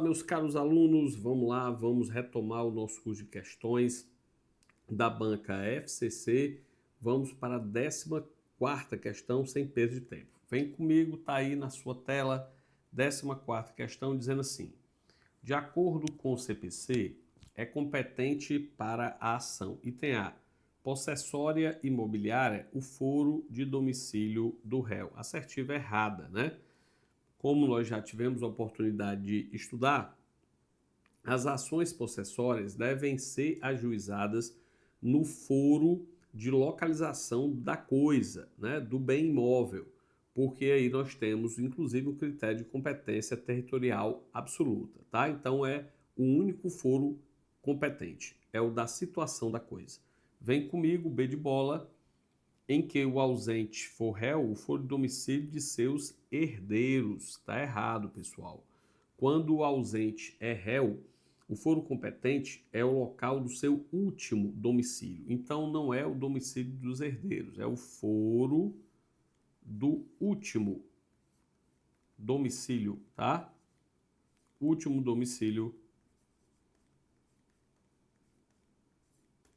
meus caros alunos, vamos lá, vamos retomar o nosso curso de questões da banca FCC. Vamos para a 14ª questão sem perda de tempo. Vem comigo, tá aí na sua tela, 14ª questão dizendo assim: de acordo com o CPC, é competente para a ação. Item A, possessória imobiliária, o foro de domicílio do réu. Assertiva errada, né? Como nós já tivemos a oportunidade de estudar, as ações possessórias devem ser ajuizadas no foro de localização da coisa, né, do bem imóvel, porque aí nós temos, inclusive, o critério de competência territorial absoluta, tá? Então é o único foro competente, é o da situação da coisa. Vem comigo, B de bola, em que o ausente for réu, o foro de domicílio de seus herdeiros. Tá errado, pessoal. Quando o ausente é réu, o foro competente é o local do seu último domicílio. Então, não é o domicílio dos herdeiros, é o foro do último domicílio, tá? Último domicílio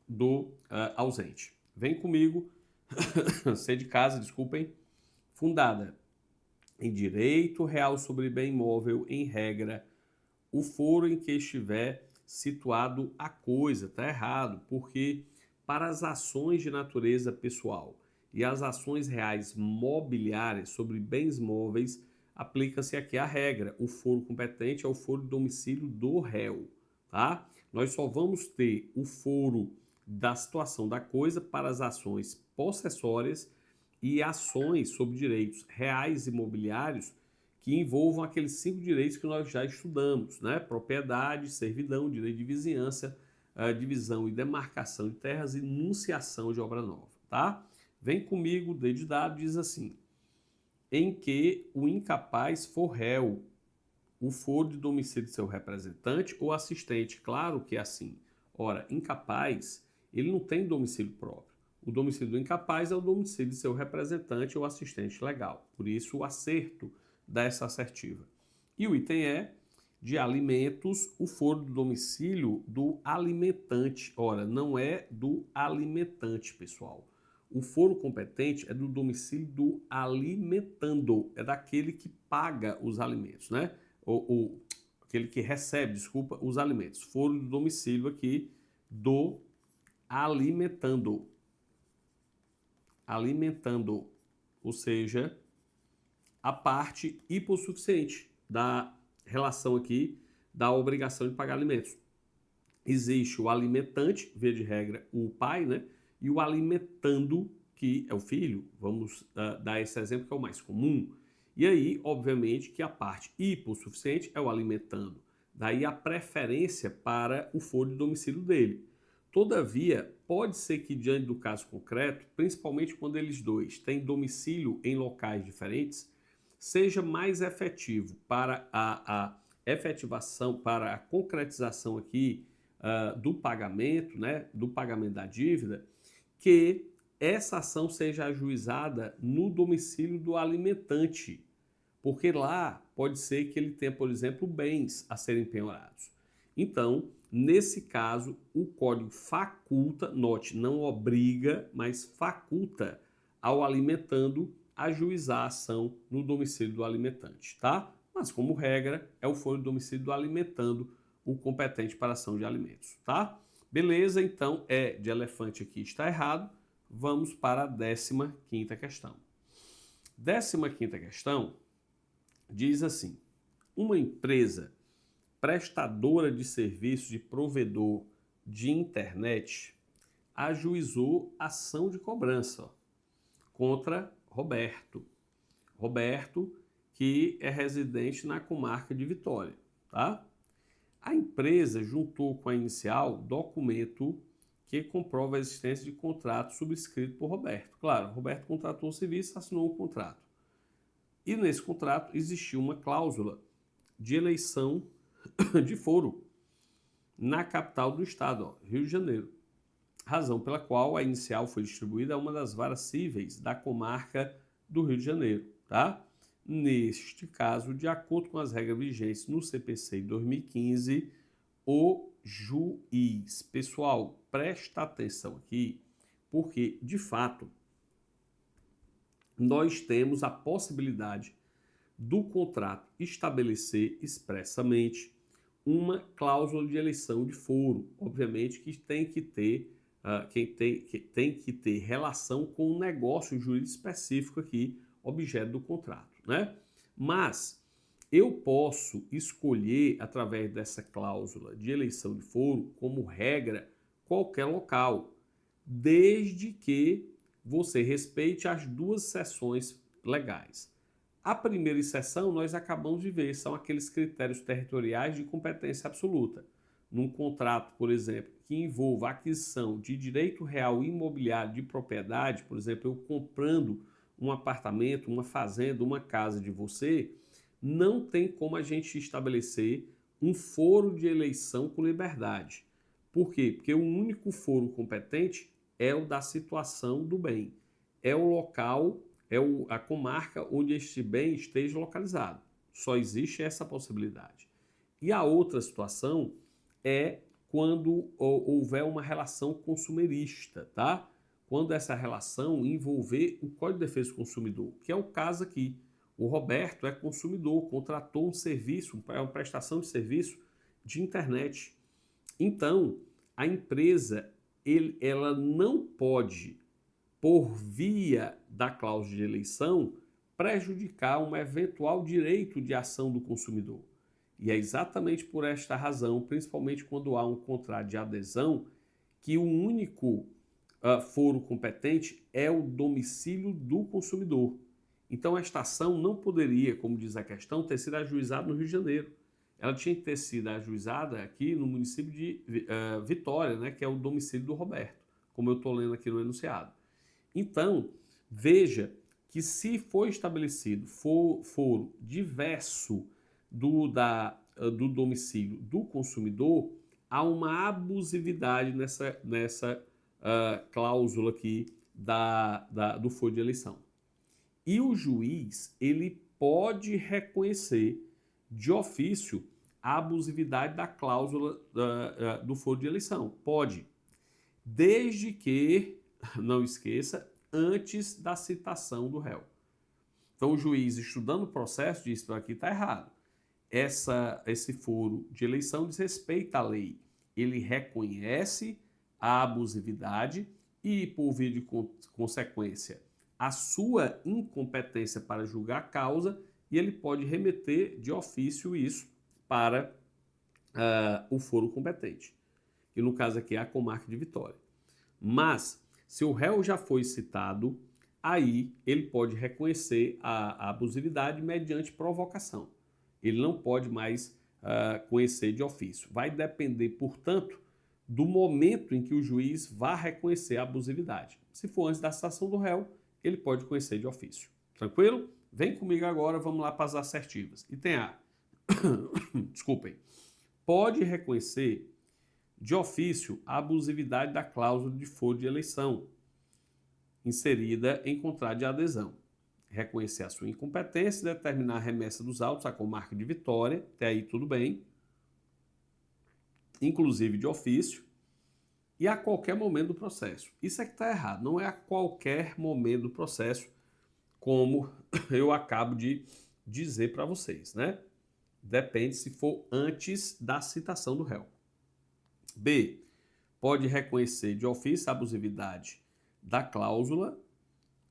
do ausente. Vem comigo, C de casa, desculpem. Fundada em direito real sobre bem imóvel, em regra, o foro em que estiver situado a coisa. Está errado, porque para as ações de natureza pessoal e as ações reais mobiliárias sobre bens móveis, aplica-se aqui a regra. O foro competente é o foro de domicílio do réu, tá? Nós só vamos ter o foro da situação da coisa para as ações possessórias e ações sobre direitos reais imobiliários que envolvam aqueles 5 direitos que nós já estudamos, né? Propriedade, servidão, direito de vizinhança, divisão e demarcação de terras e enunciação de obra nova, tá? Vem comigo, D de dado, diz assim: em que o incapaz for réu, o foro de domicílio de seu representante ou assistente. Claro que é assim. Ora, incapaz, ele não tem domicílio próprio. O domicílio do incapaz é o domicílio de seu representante ou assistente legal. Por isso, o acerto dessa assertiva. E o item E, de alimentos, o foro do domicílio do alimentante. Ora, não é do alimentante, pessoal. O foro competente é do domicílio do alimentando, é daquele que paga os alimentos, né? Aquele que recebe, desculpa, os alimentos. Foro do domicílio aqui do alimentando. Alimentando, ou seja, a parte hipossuficiente da relação aqui da obrigação de pagar alimentos. Existe o alimentante, via de regra, o pai, né? E o alimentando, que é o filho. Vamos dar esse exemplo que é o mais comum. E aí, obviamente, que a parte hipossuficiente é o alimentando. Daí a preferência para o foro de domicílio dele. Todavia, pode ser que diante do caso concreto, principalmente quando eles dois têm domicílio em locais diferentes, seja mais efetivo para a efetivação, para a concretização aqui do pagamento, né, do pagamento da dívida, que essa ação seja ajuizada no domicílio do alimentante, porque lá pode ser que ele tenha, por exemplo, bens a serem penhorados. Então, nesse caso, o código faculta, note, não obriga, mas faculta ao alimentando ajuizar a ação no domicílio do alimentante, tá? Mas, como regra, é o foro de domicílio do alimentando o competente para ação de alimentos, tá? Beleza, então, de elefante aqui está errado. Vamos para a 15ª questão. 15ª questão diz assim: uma empresa prestadora de serviço de provedor de internet ajuizou ação de cobrança contra Roberto. Roberto, que é residente na comarca de Vitória, tá? A empresa juntou com a inicial documento que comprova a existência de contrato subscrito por Roberto. Claro, Roberto contratou o serviço, assinou o contrato. E nesse contrato existiu uma cláusula de eleição de foro na capital do estado, ó, Rio de Janeiro. Razão pela qual a inicial foi distribuída a uma das varas cíveis da comarca do Rio de Janeiro, tá? Neste caso, de acordo com as regras vigentes no CPC de 2015, o juiz. Pessoal, presta atenção aqui, porque, de fato, nós temos a possibilidade do contrato estabelecer expressamente uma cláusula de eleição de foro. Obviamente que tem que ter, tem que ter relação com um negócio jurídico específico aqui, objeto do contrato, né? Mas eu posso escolher, através dessa cláusula de eleição de foro, como regra, qualquer local, desde que você respeite as duas seções legais. A primeira exceção nós acabamos de ver, são aqueles critérios territoriais de competência absoluta. Num contrato, por exemplo, que envolva a aquisição de direito real imobiliário de propriedade, por exemplo, eu comprando um apartamento, uma fazenda, uma casa de você, não tem como a gente estabelecer um foro de eleição com liberdade. Por quê? Porque o único foro competente é o da situação do bem. É o local, a comarca onde este bem esteja localizado. Só existe essa possibilidade. E a outra situação é quando houver uma relação consumerista, tá? Quando essa relação envolver o Código de Defesa do Consumidor, que é o caso aqui. O Roberto é consumidor, contratou um serviço, uma prestação de serviço de internet. Então, a empresa, ela não pode, por via da cláusula de eleição, prejudicar um eventual direito de ação do consumidor. E é exatamente por esta razão, principalmente quando há um contrato de adesão, que o único foro competente é o domicílio do consumidor. Então, esta ação não poderia, como diz a questão, ter sido ajuizada no Rio de Janeiro. Ela tinha que ter sido ajuizada aqui no município de Vitória, né, que é o domicílio do Roberto, como eu estou lendo aqui no enunciado. Então, veja que se for estabelecido foro diverso do domicílio do consumidor, há uma abusividade nessa cláusula aqui do foro de eleição. E o juiz, ele pode reconhecer de ofício a abusividade da cláusula do foro de eleição. Pode, desde que, não esqueça, antes da citação do réu. Então, o juiz, estudando o processo, diz que aqui está errado. Esse foro de eleição desrespeita a lei. Ele reconhece a abusividade e, por via de consequência, a sua incompetência para julgar a causa, e ele pode remeter de ofício isso para o foro competente, que no caso aqui é a comarca de Vitória. Mas, se o réu já foi citado, aí ele pode reconhecer a abusividade mediante provocação. Ele não pode mais conhecer de ofício. Vai depender, portanto, do momento em que o juiz vá reconhecer a abusividade. Se for antes da citação do réu, ele pode conhecer de ofício. Tranquilo? Vem comigo agora, vamos lá para as assertivas. Item A. Desculpem. Pode reconhecer de ofício a abusividade da cláusula de foro de eleição inserida em contrato de adesão. Reconhecer a sua incompetência e determinar a remessa dos autos à comarca de Vitória, até aí tudo bem, inclusive de ofício, e a qualquer momento do processo. Isso é que está errado, não é a qualquer momento do processo, como eu acabo de dizer para vocês, né? Depende se for antes da citação do réu. B. Pode reconhecer de ofício a abusividade da cláusula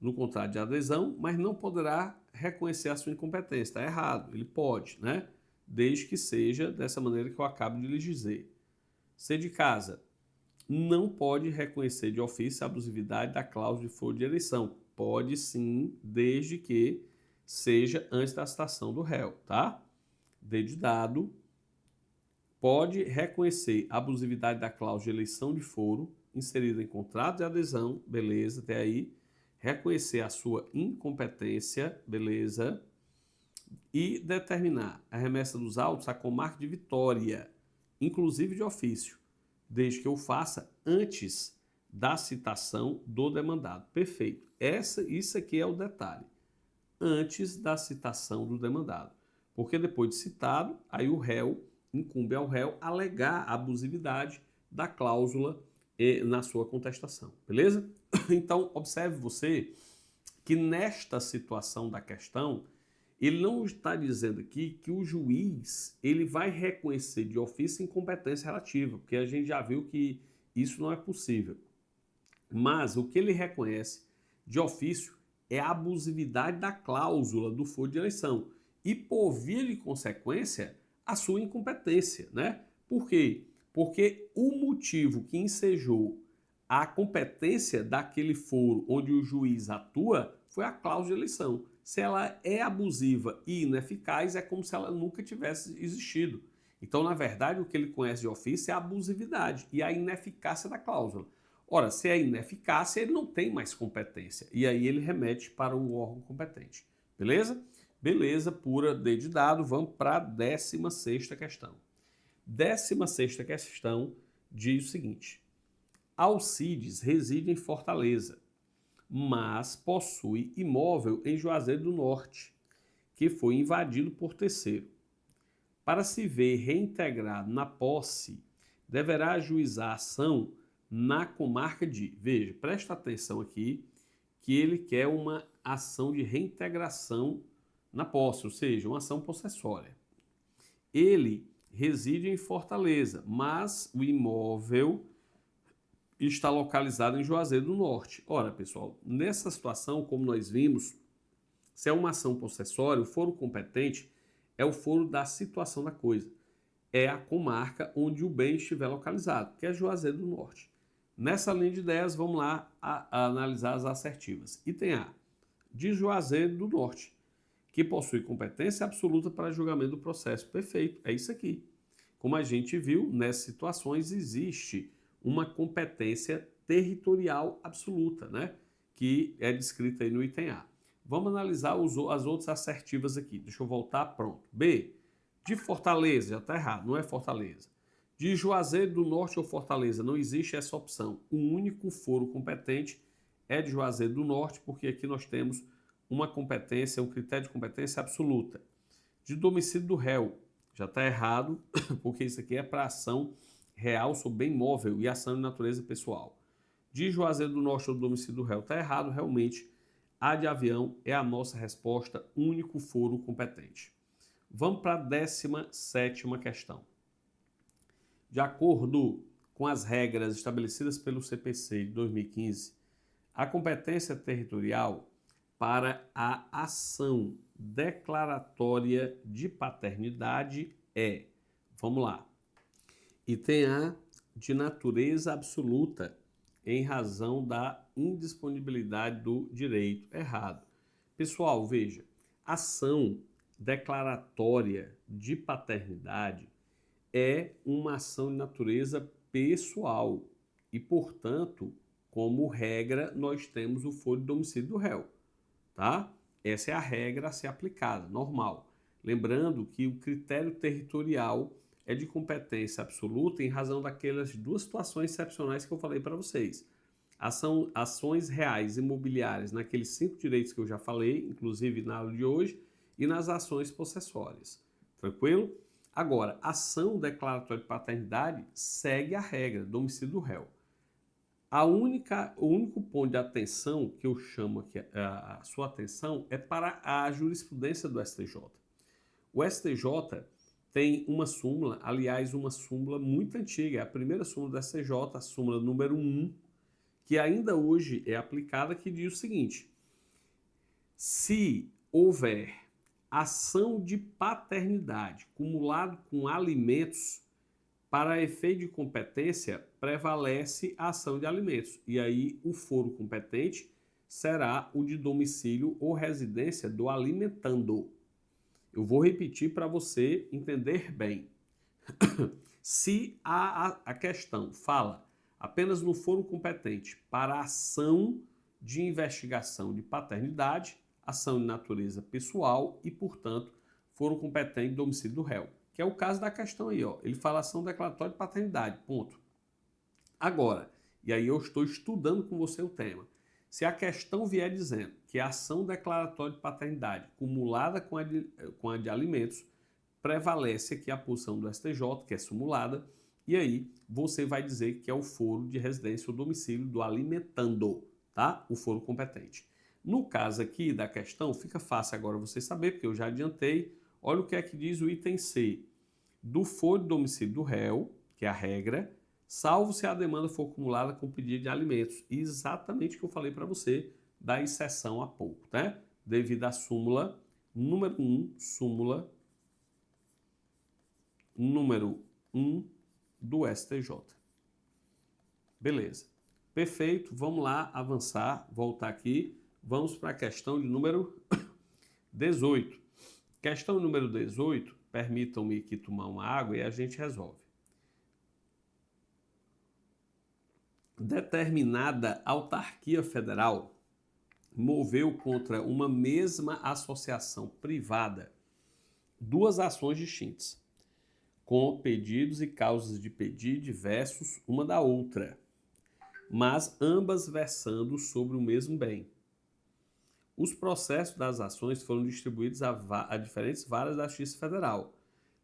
no contrato de adesão, mas não poderá reconhecer a sua incompetência. Está errado, ele pode, né? Desde que seja dessa maneira que eu acabo de lhes dizer. C de casa. Não pode reconhecer de ofício a abusividade da cláusula de foro de eleição. Pode sim, desde que seja antes da citação do réu, tá? D de dado. Pode reconhecer a abusividade da cláusula de eleição de foro inserida em contrato de adesão, beleza, até aí. Reconhecer a sua incompetência, beleza. E determinar a remessa dos autos à comarca de Vitória, inclusive de ofício, desde que eu faça antes da citação do demandado. Perfeito. Isso aqui é o detalhe. antes da citação do demandado. Porque depois de citado, aí o réu, incumbe ao réu alegar a abusividade da cláusula na sua contestação, beleza? Então, observe você que nesta situação da questão, ele não está dizendo aqui que o juiz ele vai reconhecer de ofício incompetência relativa, porque a gente já viu que isso não é possível. Mas o que ele reconhece de ofício é a abusividade da cláusula do foro de eleição e, por via de consequência, a sua incompetência, né? Por quê? Porque o motivo que ensejou a competência daquele foro onde o juiz atua foi a cláusula de eleição. Se ela é abusiva e ineficaz, é como se ela nunca tivesse existido. Então, na verdade, o que ele conhece de ofício é a abusividade e a ineficácia da cláusula. Ora, se é ineficácia, ele não tem mais competência. E aí ele remete para o órgão competente. Beleza? Beleza, pura D de dado. Vamos para a 16ª questão. 16ª questão diz o seguinte: Alcides reside em Fortaleza, mas possui imóvel em Juazeiro do Norte, que foi invadido por terceiro. Para se ver reintegrado na posse, deverá ajuizar a ação na comarca de... Veja, presta atenção aqui, que ele quer uma ação de reintegração na posse, ou seja, uma ação possessória. Ele reside em Fortaleza, mas o imóvel está localizado em Juazeiro do Norte. Ora, pessoal, nessa situação, como nós vimos, se é uma ação possessória, o foro competente é o foro da situação da coisa. É a comarca onde o bem estiver localizado, que é Juazeiro do Norte. Nessa linha de ideias, vamos lá a analisar as assertivas. Item A, de Juazeiro do Norte, que possui competência absoluta para julgamento do processo. Perfeito, é isso aqui. Como a gente viu, nessas situações existe uma competência territorial absoluta, né? Que é descrita aí no item A. Vamos analisar as outras assertivas aqui. Deixa eu voltar, pronto. B, de Fortaleza, já está errado, não é Fortaleza. De Juazeiro do Norte ou Fortaleza, não existe essa opção. O único foro competente é de Juazeiro do Norte, porque aqui nós temos uma competência, um critério de competência absoluta. De domicílio do réu, já está errado, porque isso aqui é para ação real sobre bem móvel e ação de natureza pessoal. De Juazeiro do Norte ou do domicílio do réu, está errado, realmente. A de avião é a nossa resposta, único foro competente. Vamos para a 17ª questão. De acordo com as regras estabelecidas pelo CPC de 2015, a competência territorial para a ação declaratória de paternidade é, vamos lá, item A, de natureza absoluta, em razão da indisponibilidade do direito. Errado. Pessoal, veja, ação declaratória de paternidade é uma ação de natureza pessoal e, portanto, como regra, nós temos o foro de domicílio do réu, tá? Essa é a regra a ser aplicada, normal. Lembrando que o critério territorial é de competência absoluta em razão daquelas duas situações excepcionais que eu falei para vocês. Ações reais imobiliárias naqueles 5 direitos que eu já falei, inclusive na aula de hoje, e nas ações possessórias. Tranquilo? Agora, ação declaratória de paternidade segue a regra, domicílio do réu. O único ponto de atenção que eu chamo aqui a sua atenção é para a jurisprudência do STJ. O STJ tem uma súmula, aliás, uma súmula muito antiga, é a primeira súmula do STJ, a súmula número 1, que ainda hoje é aplicada, que diz o seguinte: se houver ação de paternidade cumulado com alimentos, para efeito de competência, prevalece a ação de alimentos. E aí o foro competente será o de domicílio ou residência do alimentando. Eu vou repetir para você entender bem. Se a questão fala apenas no foro competente para ação de investigação de paternidade, ação de natureza pessoal e, portanto, foro competente do domicílio do réu, que é o caso da questão aí, ó. Ele fala ação declaratória de paternidade, ponto. Agora, e aí eu estou estudando com você o tema, Se a questão vier dizendo que a ação declaratória de paternidade cumulada com a de alimentos, prevalece aqui a posição do STJ, que é sumulada, e aí você vai dizer que é o foro de residência ou domicílio do alimentando, tá? O foro competente. No caso aqui da questão, fica fácil agora você saber, porque eu já adiantei. Olha o que é que diz o item C. Do foro de domicílio do réu, que é a regra, salvo se a demanda for acumulada com pedido de alimentos. Exatamente o que eu falei para você da exceção há pouco, né? Devido à súmula número 1, súmula número 1 do STJ. Beleza. Perfeito. Vamos lá avançar, voltar aqui. Vamos para a questão de número 18. Questão número 18, permitam-me aqui tomar uma água e a gente resolve. Determinada autarquia federal moveu contra uma mesma associação privada duas ações distintas, com pedidos e causas de pedido diversos uma da outra, mas ambas versando sobre o mesmo bem. Os processos das ações foram distribuídos a diferentes varas da Justiça Federal.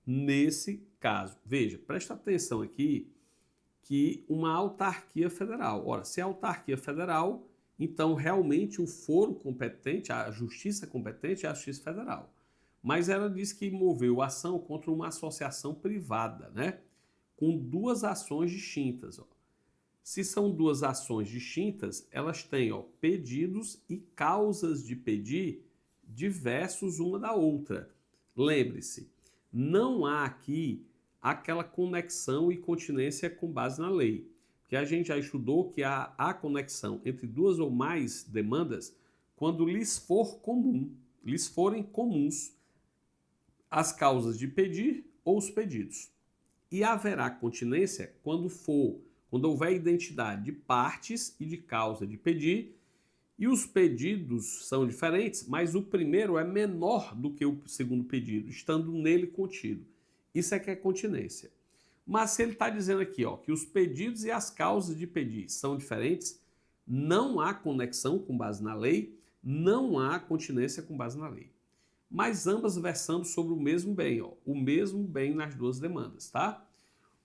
Nesse caso, veja, presta atenção aqui que uma autarquia federal. Ora, se é autarquia federal, então realmente o foro competente, a justiça competente é a Justiça Federal. Mas ela diz que moveu a ação contra uma associação privada, né? Com duas ações distintas. Ó. Se são duas ações distintas, elas têm pedidos e causas de pedir diversos uma da outra. Lembre-se, não há aqui aquela conexão e continência com base na lei. Porque a gente já estudou que há conexão entre duas ou mais demandas quando lhes forem comuns as causas de pedir ou os pedidos. E haverá continência quando houver identidade de partes e de causa de pedir, e os pedidos são diferentes, mas o primeiro é menor do que o segundo pedido, estando nele contido. Isso é que é continência. Mas se ele está dizendo aqui que os pedidos e as causas de pedir são diferentes, não há conexão com base na lei, não há continência com base na lei. Mas ambas versando sobre o mesmo bem, o mesmo bem nas duas demandas, tá?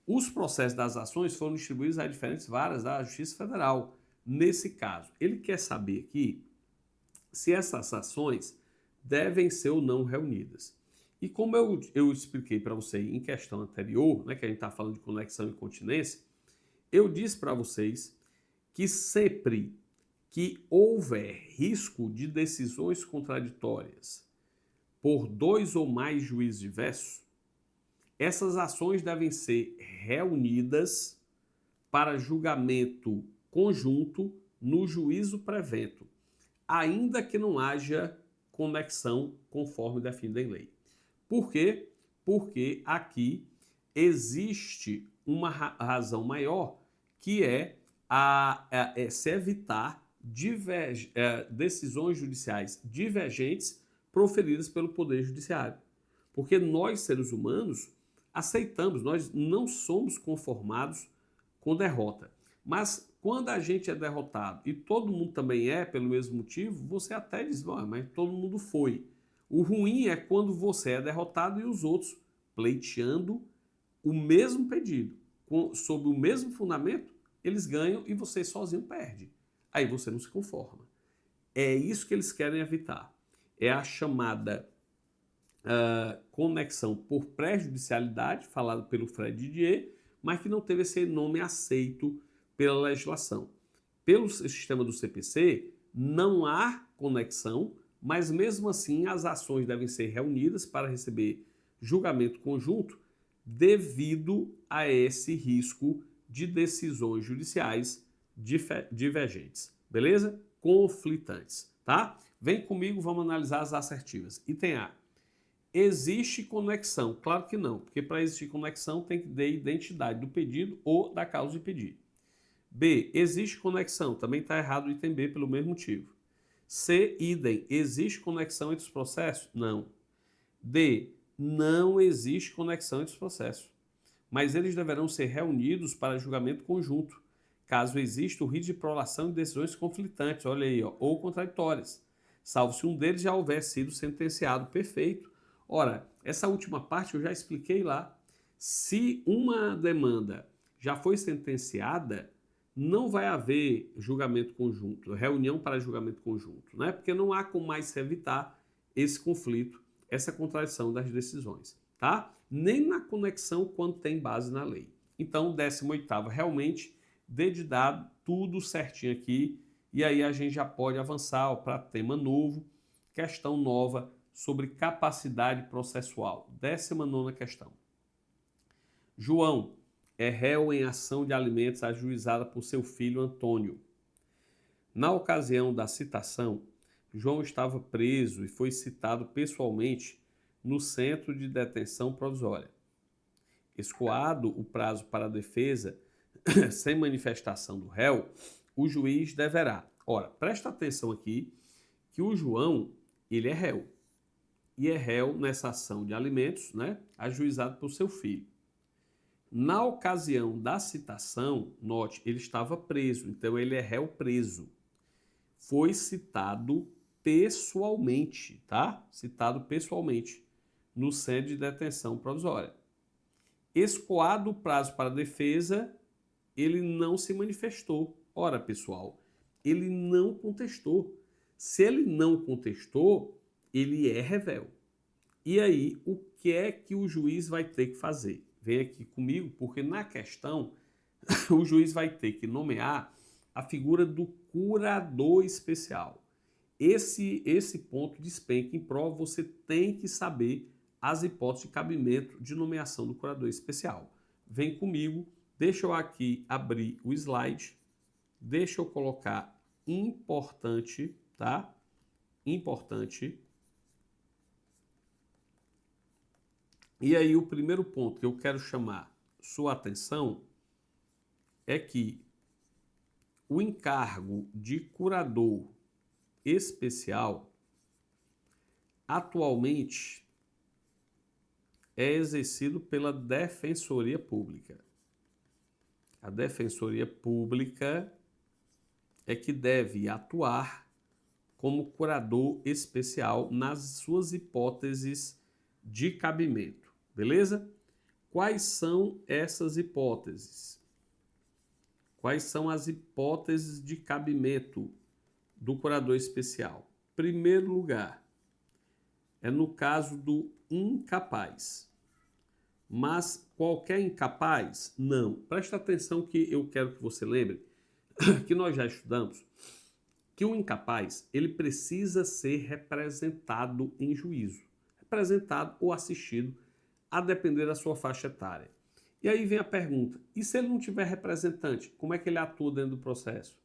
Os processos das ações foram distribuídos a diferentes varas da Justiça Federal. Nesse caso, ele quer saber aqui se essas ações devem ser ou não reunidas. E como eu expliquei para você em questão anterior, né, que a gente está falando de conexão e continência, eu disse para vocês que sempre que houver risco de decisões contraditórias por dois ou mais juízes diversos, essas ações devem ser reunidas para julgamento conjunto no juízo prevento, ainda que não haja conexão conforme definido em lei. Por quê? Porque aqui existe uma razão maior, que é se evitar decisões judiciais divergentes proferidas pelo Poder Judiciário. Porque nós, seres humanos, aceitamos, nós não somos conformados com derrota. Mas quando a gente é derrotado e todo mundo também é pelo mesmo motivo, você até diz, mas todo mundo foi. O ruim é quando você é derrotado e os outros pleiteando o mesmo pedido, sob o mesmo fundamento, eles ganham e você sozinho perde. Aí você não se conforma. É isso que eles querem evitar. É a chamada conexão por prejudicialidade, falado pelo Fred Didier, mas que não teve esse nome aceito pela legislação. Pelo sistema do CPC, não há conexão, mas mesmo assim as ações devem ser reunidas para receber julgamento conjunto devido a esse risco de decisões judiciais divergentes, beleza? Conflitantes, tá? Vem comigo, vamos analisar as assertivas. Item A. Existe conexão? Claro que não, porque para existir conexão tem que ter identidade do pedido ou da causa de pedido. B. Existe conexão? Também está errado o item B pelo mesmo motivo. C. Idem. Existe conexão entre os processos? Não. D. Não existe conexão entre os processos, mas eles deverão ser reunidos para julgamento conjunto, caso exista o rito de prolação de decisões conflitantes, olha aí, ó, ou contraditórias, salvo se um deles já houver sido sentenciado. Perfeito. Ora, essa última parte eu já expliquei lá. Se uma demanda já foi sentenciada, não vai haver julgamento conjunto, reunião para julgamento conjunto, né? Porque não há como mais se evitar esse conflito, essa contradição das decisões, tá? Nem na conexão quando tem base na lei. Então, 18º, realmente, dedicado tudo certinho aqui, e aí a gente já pode avançar para tema novo, questão nova sobre capacidade processual. 19ª questão. João é réu em ação de alimentos ajuizada por seu filho Antônio. Na ocasião da citação, João estava preso e foi citado pessoalmente no centro de detenção provisória. Escoado o prazo para a defesa, sem manifestação do réu, o juiz deverá. Ora, presta atenção aqui que o João, ele é réu. E é réu nessa ação de alimentos, né, ajuizado por seu filho. Na ocasião da citação, note, ele estava preso, então ele é réu preso. Foi citado pessoalmente, tá? Citado pessoalmente no centro de detenção provisória. Escoado o prazo para a defesa, ele não se manifestou. Ora, pessoal, ele não contestou. Se ele não contestou, ele é réu. E aí, o que é que o juiz vai ter que fazer? Vem aqui comigo, porque na questão o juiz vai ter que nomear a figura do curador especial. Esse ponto despenca em prova, você tem que saber as hipóteses de cabimento de nomeação do curador especial. Vem comigo, deixa eu aqui abrir o slide, deixa eu colocar importante, tá? Importante. E aí o primeiro ponto que eu quero chamar sua atenção é que o encargo de curador especial atualmente é exercido pela Defensoria Pública. A Defensoria Pública é que deve atuar como curador especial nas suas hipóteses de cabimento, beleza? Quais são essas hipóteses? Quais são as hipóteses de cabimento do curador especial? Primeiro lugar, é no caso do incapaz. Mas qualquer incapaz? Não. Presta atenção que eu quero que você lembre que nós já estudamos que o incapaz, ele precisa ser representado em juízo. Representado ou assistido, a depender da sua faixa etária. E aí vem a pergunta, e se ele não tiver representante, como é que ele atua dentro do processo?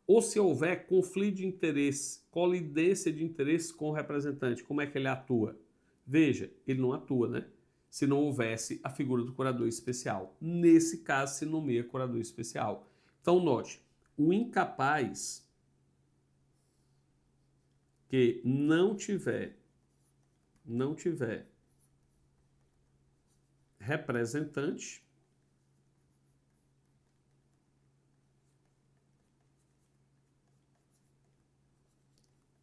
Ou se houver conflito de interesse, colidência de interesse com o representante, como é que ele atua? Veja, ele não atua, né? Se não houvesse a figura do curador especial. Nesse caso, se nomeia curador especial. Então, note, o incapaz que não tiver representante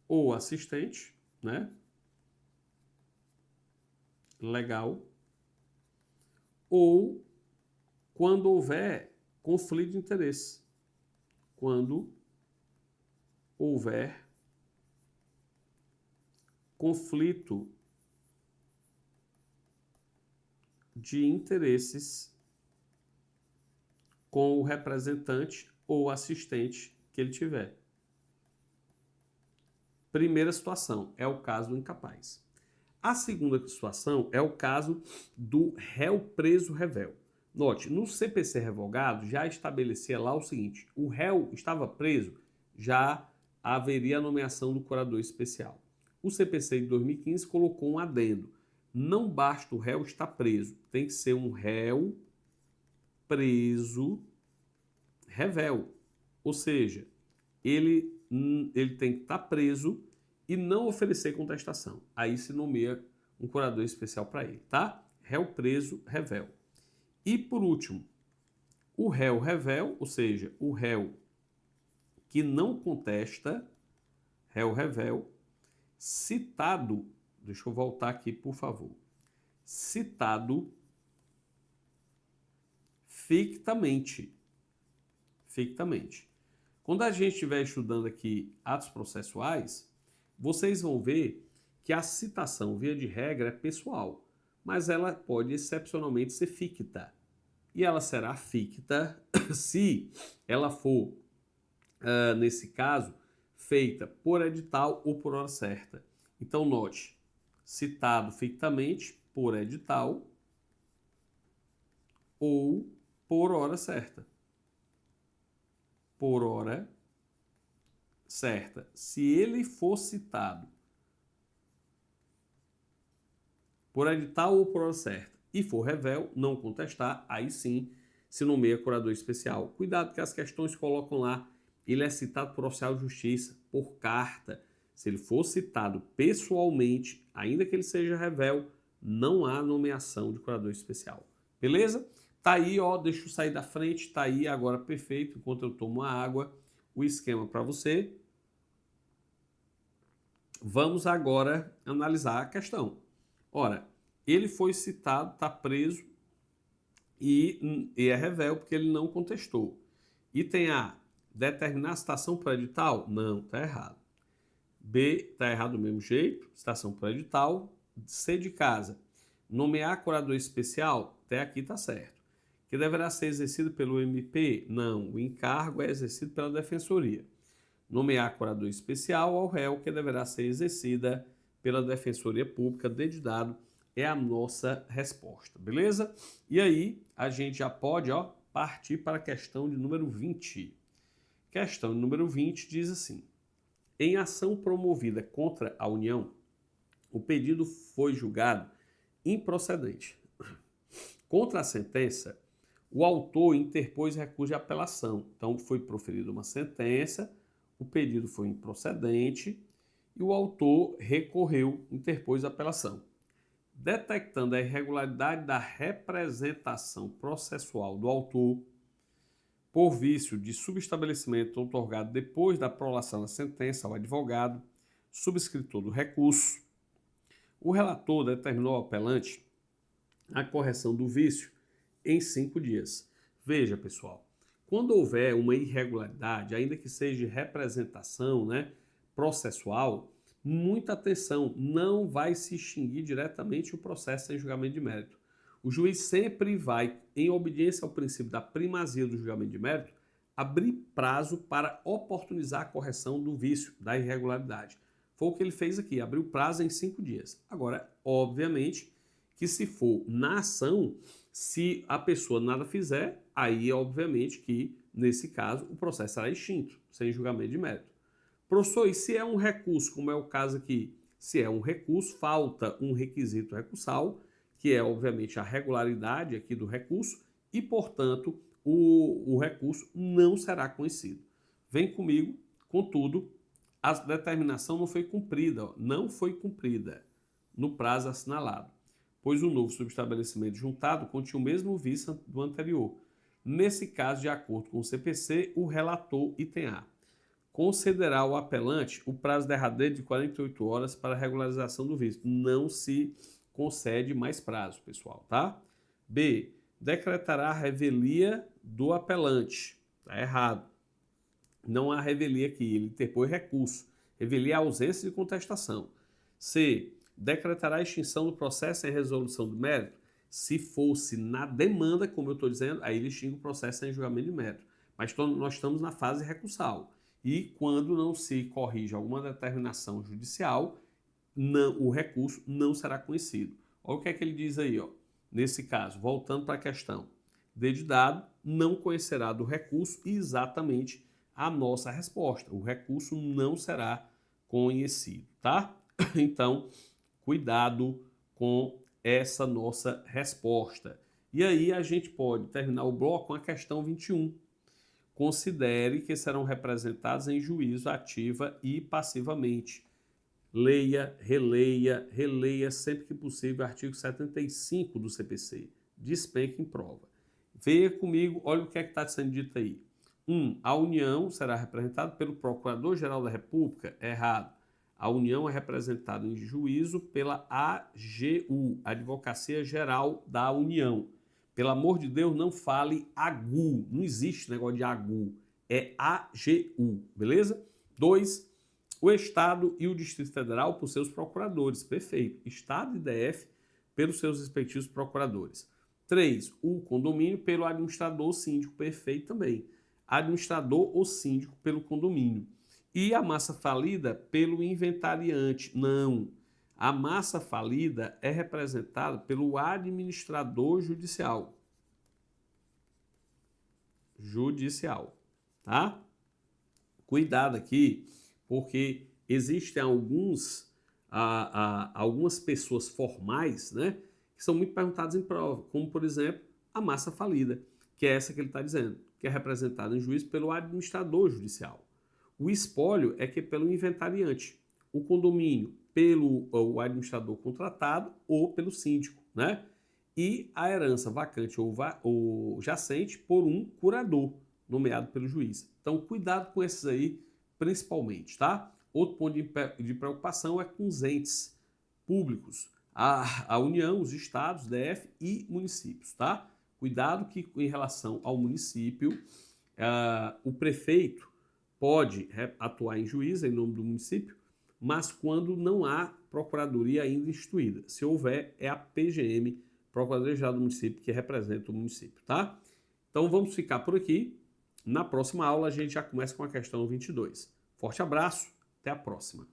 ou assistente, né? Legal. Ou quando houver conflito de interesse. Quando houver conflito de interesses com o representante ou assistente que ele tiver. Primeira situação é o caso do incapaz. A segunda situação é o caso do réu preso revel. Note, no CPC revogado já estabelecia lá o seguinte, o réu estava preso, já haveria a nomeação do curador especial. O CPC de 2015 colocou um adendo. Não basta o réu estar preso, tem que ser um réu preso revel. Ou seja, ele tem que estar preso e não oferecer contestação. Aí se nomeia um curador especial para ele, tá? Réu preso revel. E por último, o réu revel, ou seja, o réu que não contesta, réu revel, citado, deixa eu voltar aqui, por favor, citado fictamente. Fictamente. Quando a gente estiver estudando aqui atos processuais, vocês vão ver que a citação, via de regra, é pessoal, mas ela pode excepcionalmente ser ficta. E ela será ficta se ela for, nesse caso, feita por edital ou por hora certa. Então, note, citado fictamente por edital ou por hora certa. Por hora certa. Se ele for citado por edital ou por hora certa e for revel, não contestar, aí sim se nomeia curador especial. Cuidado que as questões colocam lá, ele é citado por oficial de justiça, por carta. Se ele for citado pessoalmente, ainda que ele seja revel, não há nomeação de curador especial. Beleza? Tá aí, ó, deixa eu sair da frente, tá aí agora perfeito, enquanto eu tomo a água, o esquema para você. Vamos agora analisar a questão. Ora, ele foi citado, está preso e é revel porque ele não contestou. Item A, determinar a citação por edital? Não, está errado. B, está errado do mesmo jeito, citação por edital. C de casa, nomear curador especial? Até aqui está certo. Que deverá ser exercido pelo MP? Não, o encargo é exercido pela defensoria. Nomear curador especial ao réu, que deverá ser exercida pela Defensoria Pública, dedicado, é a nossa resposta, beleza? E aí, a gente já pode, ó, partir para a questão de número 20. Questão de número 20 diz assim: em ação promovida contra a União, o pedido foi julgado improcedente. Contra a sentença, o autor interpôs recurso de apelação. Então, foi proferida uma sentença, o pedido foi improcedente e o autor recorreu, interpôs apelação. Detectando a irregularidade da representação processual do autor por vício de subestabelecimento outorgado depois da prolação da sentença ao advogado, subscritor do recurso, o relator determinou ao apelante a correção do vício em 5 dias. Veja, pessoal, quando houver uma irregularidade, ainda que seja de representação, né, processual, muita atenção, não vai se extinguir diretamente o processo em julgamento de mérito. O juiz sempre vai, em obediência ao princípio da primazia do julgamento de mérito, abrir prazo para oportunizar a correção do vício, da irregularidade. Foi o que ele fez aqui, abriu prazo em 5 dias. Agora, obviamente, que se for na ação, se a pessoa nada fizer, aí obviamente que, nesse caso, o processo será extinto, sem julgamento de mérito. Professor, e se é um recurso, como é o caso aqui? Se é um recurso, falta um requisito recursal, que é obviamente a regularidade aqui do recurso, e portanto o recurso não será conhecido. Vem comigo, contudo, a determinação não foi cumprida, não foi cumprida no prazo assinalado, pois o novo subestabelecimento juntado continha o mesmo vício do anterior. Nesse caso, de acordo com o CPC, o relator item A considerar o apelante o prazo derradeiro de 48 horas para a regularização do vício. Não se concede mais prazo, pessoal, tá? B, decretará a revelia do apelante. Tá errado. Não há revelia aqui, ele interpôs recurso. Revelia a ausência de contestação. C, decretará a extinção do processo em resolução do mérito. Se fosse na demanda, como eu estou dizendo, aí ele extingue o processo em julgamento de mérito. Mas nós estamos na fase recursal. E quando não se corrige alguma determinação judicial, o recurso não será conhecido. Olha o que é que ele diz aí, ó. Nesse caso, voltando para a questão. Dedidado não conhecerá do recurso exatamente a nossa resposta. O recurso não será conhecido, tá? Então, cuidado com essa nossa resposta. E aí a gente pode terminar o bloco com a questão 21. Considere que serão representados em juízo ativa e passivamente. Leia, releia sempre que possível o artigo 75 do CPC. Despenque em prova. Veja comigo, olha o que é que está sendo dito aí. 1. A União será representada pelo Procurador-Geral da República? Errado. A União é representada em juízo pela AGU, Advocacia Geral da União. Pelo amor de Deus, não fale AGU. Não existe negócio de AGU. É AGU, beleza? 2. O Estado e o Distrito Federal por seus procuradores. Perfeito. Estado e DF pelos seus respectivos procuradores. 3. O condomínio pelo administrador síndico. Perfeito também. Administrador ou síndico pelo condomínio. E a massa falida pelo inventariante. Não. A massa falida é representada pelo administrador judicial. Tá? Cuidado aqui, porque existem algumas pessoas formais, né, que são muito perguntadas em prova, como, por exemplo, a massa falida, que é essa que ele está dizendo, que é representada em juízo pelo administrador judicial. O espólio é que é pelo inventariante, o condomínio pelo o administrador contratado ou pelo síndico, né? E a herança vacante ou jacente por um curador, nomeado pelo juiz. Então, cuidado com esses aí, principalmente, tá? Outro ponto de preocupação é com os entes públicos, a União, os estados, DF e municípios, tá? Cuidado que em relação ao município, o prefeito pode atuar em juízo em nome do município, mas quando não há procuradoria ainda instituída. Se houver, é a PGM, Procuradoria-Geral do Município, que representa o município, tá? Então vamos ficar por aqui. Na próxima aula a gente já começa com a questão 22. Forte abraço, até a próxima.